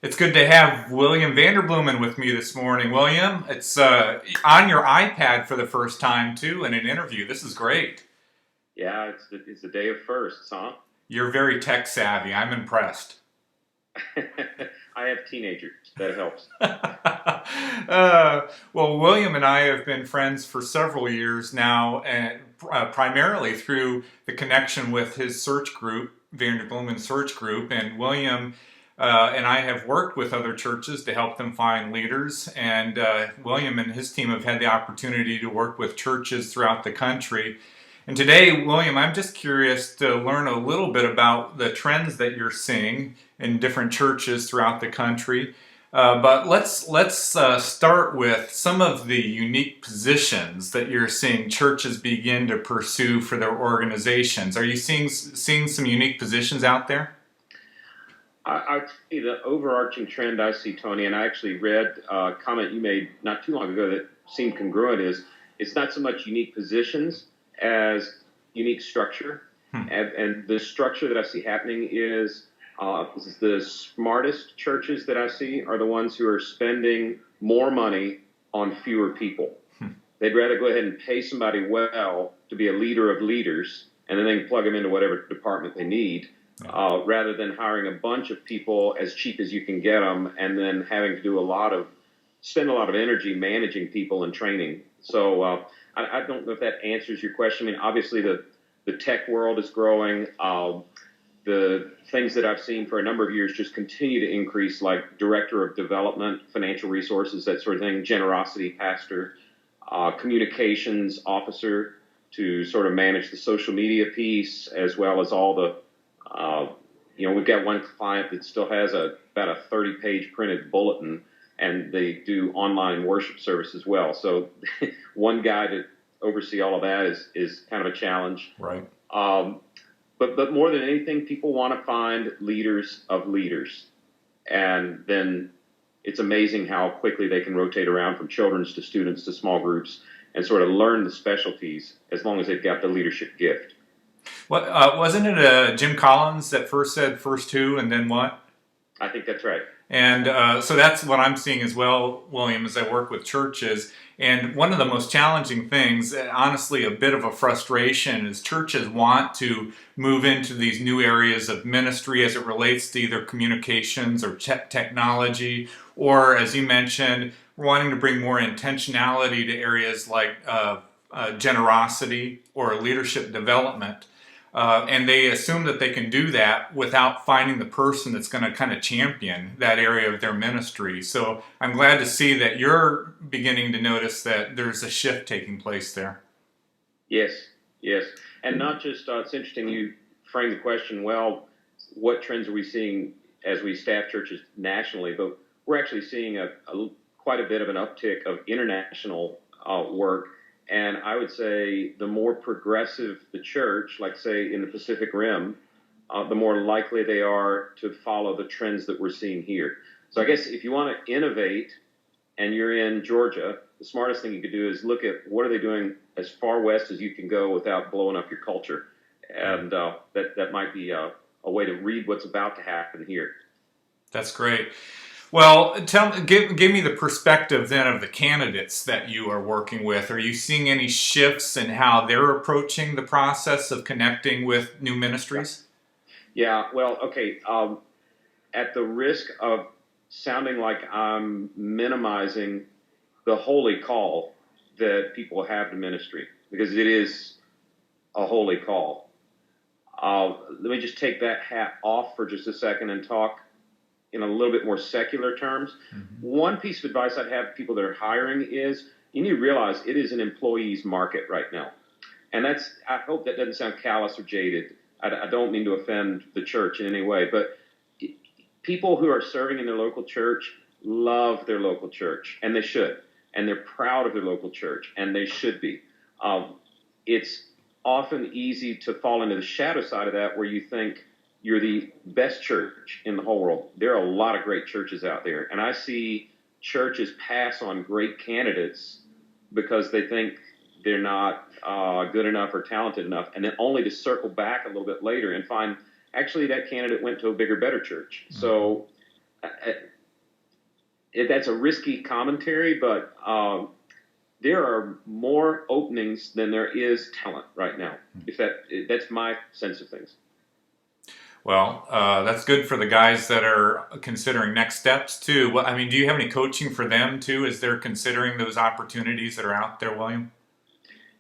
It's good to have William Vanderbloemen with me this morning. William, it's on your iPad for the first time too in an interview. This is great. Yeah, it's the day of firsts, huh? You're very tech savvy. I'm impressed. I have teenagers. That helps. Well, William and I have been friends for several years now, and primarily through the connection with his search group, Vanderbloemen Search Group. And William and I have worked with other churches to help them find leaders. And William and his team have had the opportunity to work with churches throughout the country. And today, William, I'm just curious to learn a little bit about the trends that you're seeing in different churches throughout the country. But let's start with some of the unique positions that you're seeing churches begin to pursue for their organizations. Are you seeing some unique positions out there? I see the overarching trend I see, Tony, and I actually read a comment you made not too long ago that seemed congruent is it's not so much unique positions as unique structure. Hmm. And the structure that I see happening is the smartest churches that I see are the ones who are spending more money on fewer people. Hmm. They'd rather go ahead and pay somebody well to be a leader of leaders, and then they can plug them into whatever department they need, rather than hiring a bunch of people as cheap as you can get them, and then having to spend a lot of energy managing people and training. So I don't know if that answers your question. I mean, obviously the tech world is growing. The things that I've seen for a number of years just continue to increase, like director of development, financial resources, that sort of thing, generosity pastor, communications officer to sort of manage the social media piece, as well as all the, we've got one client that still has about a 30-page printed bulletin, and they do online worship service as well. So one guy to oversee all of that is kind of a challenge. Right. But more than anything, people want to find leaders of leaders. And then it's amazing how quickly they can rotate around from children's to students to small groups and sort of learn the specialties as long as they've got the leadership gift. What wasn't it Jim Collins that first said first who and then what? I think that's right. And so that's what I'm seeing as well, William, as I work with churches. And one of the most challenging things, and honestly a bit of a frustration, is churches want to move into these new areas of ministry as it relates to either communications or technology, or as you mentioned, wanting to bring more intentionality to areas like generosity or leadership development. And they assume that they can do that without finding the person that's going to kind of champion that area of their ministry. So I'm glad to see that you're beginning to notice that there's a shift taking place there. Yes, yes. And not just, it's interesting you framed the question, well, what trends are we seeing as we staff churches nationally? But we're actually seeing quite a bit of an uptick of international work. And I would say the more progressive the church, like say in the Pacific Rim, the more likely they are to follow the trends that we're seeing here. So I guess if you want to innovate and you're in Georgia, the smartest thing you could do is look at what are they doing as far west as you can go without blowing up your culture. And that might be a way to read what's about to happen here. That's great. Well, give me the perspective then of the candidates that you are working with. Are you seeing any shifts in how they're approaching the process of connecting with new ministries? Yeah, well, okay. At the risk of sounding like I'm minimizing the holy call that people have to ministry, because it is a holy call. Let me just take that hat off for just a second and talk in a little bit more secular terms. Mm-hmm. One piece of advice I'd have people that are hiring is you need to realize it is an employee's market right now. And I hope that doesn't sound callous or jaded. I don't mean to offend the church in any way, but people who are serving in their local church love their local church, and they should. And they're proud of their local church, and they should be. It's often easy to fall into the shadow side of that where you think, you're the best church in the whole world. There are a lot of great churches out there. And I see churches pass on great candidates because they think they're not good enough or talented enough, and then only to circle back a little bit later and find, actually, that candidate went to a bigger, better church. Mm-hmm. So that's a risky commentary, but there are more openings than there is talent right now. If that's my sense of things. Well, that's good for the guys that are considering next steps too. Well, I mean, do you have any coaching for them too as they're considering those opportunities that are out there, William?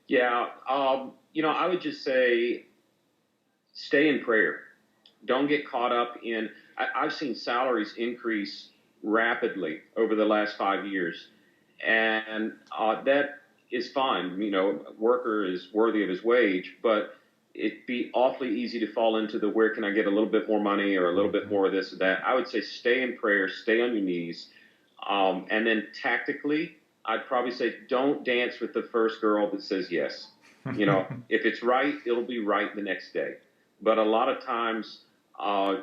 Yeah, I would just say stay in prayer. Don't get caught up in. I've seen salaries increase rapidly over the last 5 years, and that is fine. Worker is worthy of his wage, but it'd be awfully easy to fall into the where can I get a little bit more money or a little bit more of this or that. I would say stay in prayer, stay on your knees, and then tactically, I'd probably say don't dance with the first girl that says yes. If it's right, it'll be right the next day. But a lot of times,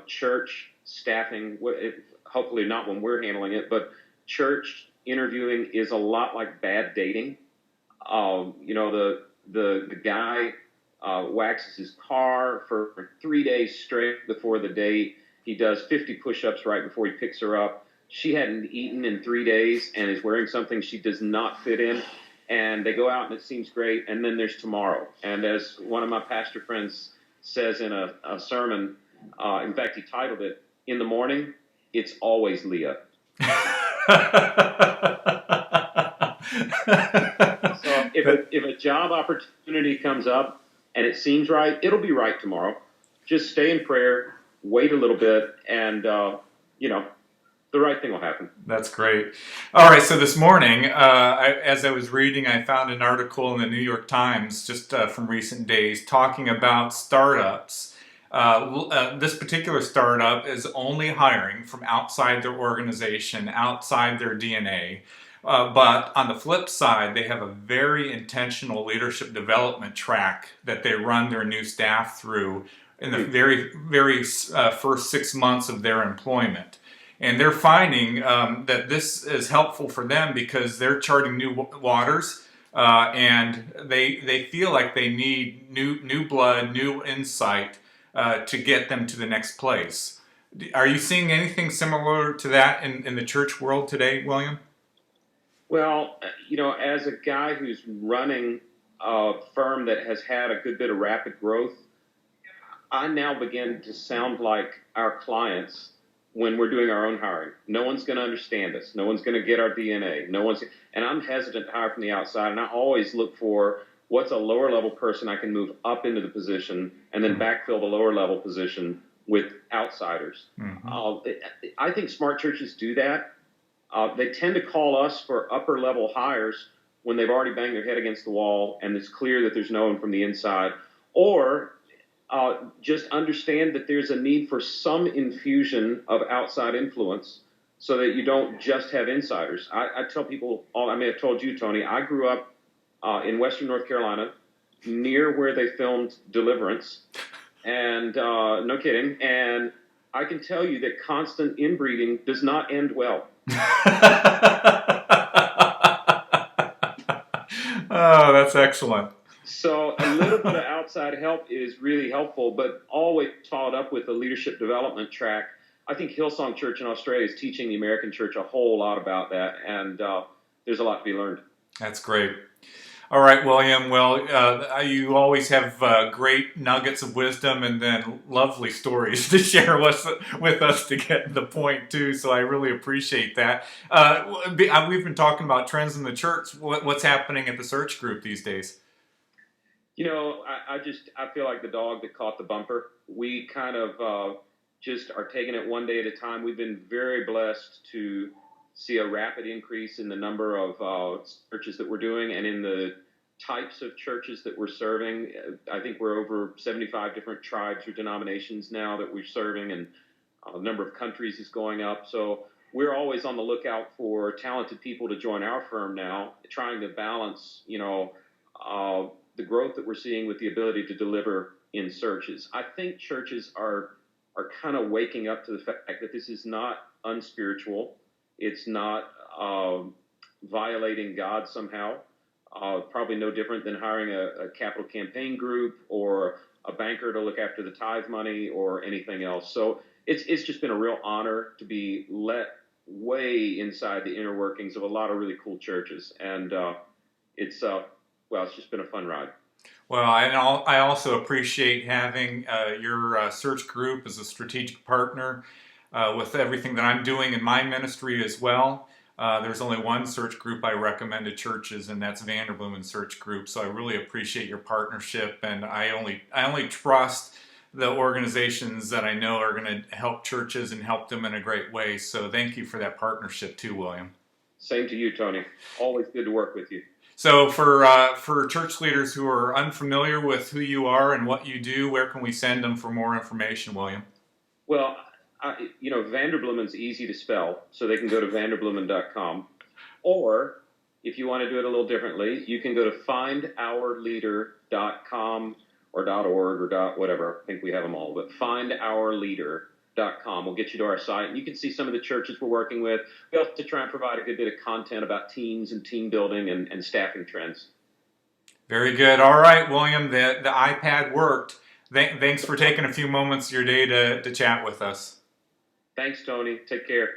church staffing, hopefully not when we're handling it, but church interviewing is a lot like bad dating. The guy waxes his car for 3 days straight before the date. He does 50 push-ups right before he picks her up. She hadn't eaten in 3 days and is wearing something she does not fit in. And they go out and it seems great. And then there's tomorrow. And as one of my pastor friends says in a sermon, in fact, he titled it, "In the Morning, It's Always Leah." So if a job opportunity comes up and it seems right, it'll be right tomorrow. Just stay in prayer, wait a little bit, and the right thing will happen. That's great. All right, so this morning, as I was reading, I found an article in the New York Times just from recent days talking about startups. This particular startup is only hiring from outside their organization, outside their DNA. But on the flip side, they have a very intentional leadership development track that they run their new staff through in the very, very first 6 months of their employment. And they're finding that this is helpful for them because they're charting new waters, and they feel like they need new blood, new insight to get them to the next place. Are you seeing anything similar to that in the church world today, William? Well, as a guy who's running a firm that has had a good bit of rapid growth, I now begin to sound like our clients when we're doing our own hiring. No one's going to understand us. No one's going to get our DNA. And I'm hesitant to hire from the outside. And I always look for what's a lower level person I can move up into the position and then backfill the lower level position with outsiders. Mm-hmm. I think smart churches do that. They tend to call us for upper level hires when they've already banged their head against the wall and it's clear that there's no one from the inside, or just understand that there's a need for some infusion of outside influence so that you don't just have insiders. I tell people, I may have told you, Tony, I grew up in Western North Carolina near where they filmed Deliverance, and no kidding, and I can tell you that constant inbreeding does not end well. Oh, that's excellent. So a little bit of outside help is really helpful, but always followed up with a leadership development track. I think Hillsong Church in Australia is teaching the American church a whole lot about that, and there's a lot to be learned. That's great. All right, William. Well, you always have great nuggets of wisdom and then lovely stories to share with us to get the point, too. So I really appreciate that. We've been talking about trends in the church. What's happening at the search group these days? I feel like the dog that caught the bumper. We kind of just are taking it one day at a time. We've been very blessed to see a rapid increase in the number of churches that we're doing and in the types of churches that we're serving. I think we're over 75 different tribes or denominations now that we're serving, and the number of countries is going up. So we're always on the lookout for talented people to join our firm now, trying to balance, the growth that we're seeing with the ability to deliver in searches. I think churches are kind of waking up to the fact that this is not unspiritual. It's not violating God somehow. Probably no different than hiring a capital campaign group or a banker to look after the tithe money or anything else. So it's just been a real honor to be let way inside the inner workings of a lot of really cool churches, and it's just been a fun ride. Well, I also appreciate having your search group as a strategic partner with everything that I'm doing in my ministry as well. There's only one search group I recommend to churches, and that's Vanderbloemen Search Group. So I really appreciate your partnership, and I only trust the organizations that I know are going to help churches and help them in a great way. So thank you for that partnership too, William. Same to you, Tony. Always good to work with you. So for church leaders who are unfamiliar with who you are and what you do, where can we send them for more information, William? Well, Vanderbloemen's easy to spell, so they can go to vanderbloemen.com. Or if you want to do it a little differently, you can go to findourleader.com or .org or whatever. I think we have them all, but findourleader.com will get you to our site, and you can see some of the churches we're working with. We have to try and provide a good bit of content about teams and team building and staffing trends. Very good. All right, William, the iPad worked. Thanks for taking a few moments of your day to chat with us. Thanks, Tony. Take care.